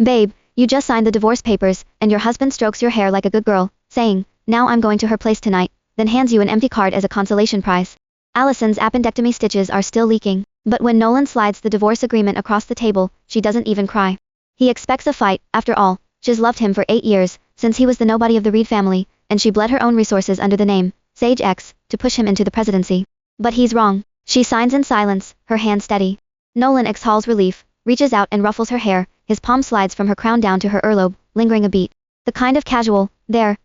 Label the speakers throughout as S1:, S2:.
S1: Babe, you just signed the divorce papers, and your husband strokes your hair like a good girl, saying, now I'm going to her place tonight, then hands you an empty card as a consolation prize. Allison's appendectomy stitches are still leaking, but when Nolan slides the divorce agreement across the table, she doesn't even cry. He expects a fight, after all, she's loved him for 8 years, since he was the nobody of the Reed family, and she bled her own resources under the name, Sage X, to push him into the presidency. But he's wrong. She signs in silence, her hand steady. Nolan exhales relief, reaches out and ruffles her hair, his palm slides from her crown down to her earlobe, lingering a beat. The kind of casual, there,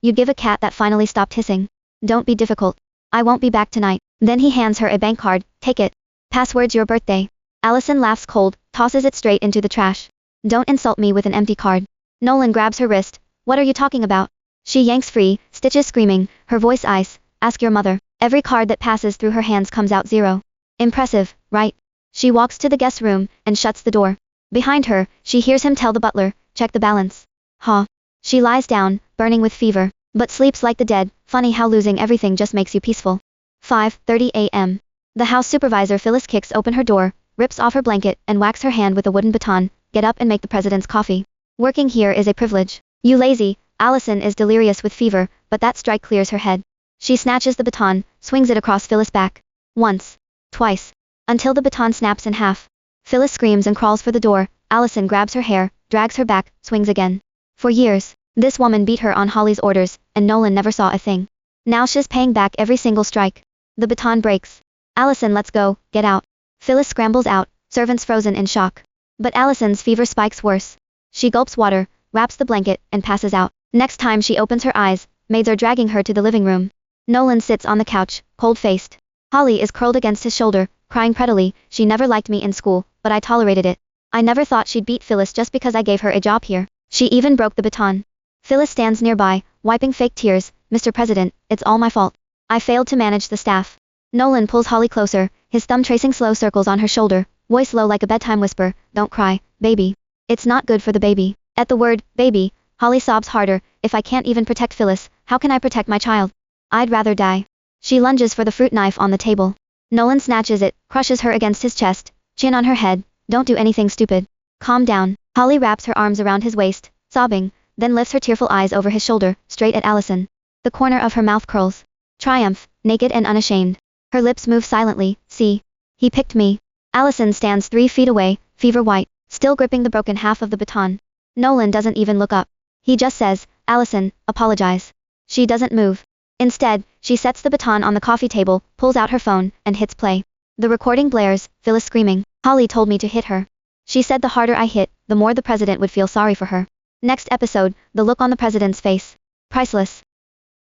S1: you'd give a cat that finally stopped hissing. Don't be difficult. I won't be back tonight. Then he hands her a bank card, take it. Password's your birthday. Allison laughs cold, tosses it straight into the trash. Don't insult me with an empty card. Nolan grabs her wrist. What are you talking about? She yanks free, stitches screaming, her voice ice. Ask your mother. Every card that passes through her hands comes out 0. Impressive, right? She walks to the guest room, and shuts the door. Behind her, she hears him tell the butler, check the balance. Ha. She lies down, burning with fever, but sleeps like the dead. Funny how losing everything just makes you peaceful. 5:30 a.m. The house supervisor Phyllis kicks open her door, rips off her blanket, and whacks her hand with a wooden baton. Get up and make the president's coffee. Working here is a privilege. You lazy. Allison is delirious with fever, but that strike clears her head. She snatches the baton, swings it across Phyllis' back. Once. Twice. Until the baton snaps in half. Phyllis screams and crawls for the door. Allison grabs her hair, drags her back, swings again. For years, this woman beat her on Holly's orders, and Nolan never saw a thing. Now she's paying back every single strike. The baton breaks. Allison, let's go, get out. Phyllis scrambles out, servants frozen in shock. But Allison's fever spikes worse. She gulps water, wraps the blanket, and passes out. Next time she opens her eyes, maids are dragging her to the living room. Nolan sits on the couch, cold-faced. Holly is curled against his shoulder, crying prettily, she never liked me in school, but I tolerated it. I never thought she'd beat Phyllis just because I gave her a job here. She even broke the baton. Phyllis stands nearby, wiping fake tears. Mr. President, it's all my fault. I failed to manage the staff. Nolan pulls Holly closer, his thumb tracing slow circles on her shoulder, voice low like a bedtime whisper, don't cry, baby. It's not good for the baby. At the word, baby, Holly sobs harder. If I can't even protect Phyllis, how can I protect my child? I'd rather die. She lunges for the fruit knife on the table. Nolan snatches it, crushes her against his chest, chin on her head. Don't do anything stupid. Calm down. Holly wraps her arms around his waist, sobbing, then lifts her tearful eyes over his shoulder, straight at Allison. The corner of her mouth curls. Triumph, naked and unashamed. Her lips move silently. See. He picked me. Allison stands 3 feet away, fever white, still gripping the broken half of the baton. Nolan doesn't even look up. He just says, Allison, apologize. She doesn't move. Instead, she sets the baton on the coffee table, pulls out her phone, and hits play. The recording blares, Phyllis screaming. Holly told me to hit her. She said the harder I hit, the more the president would feel sorry for her. Next episode, the look on the president's face. Priceless.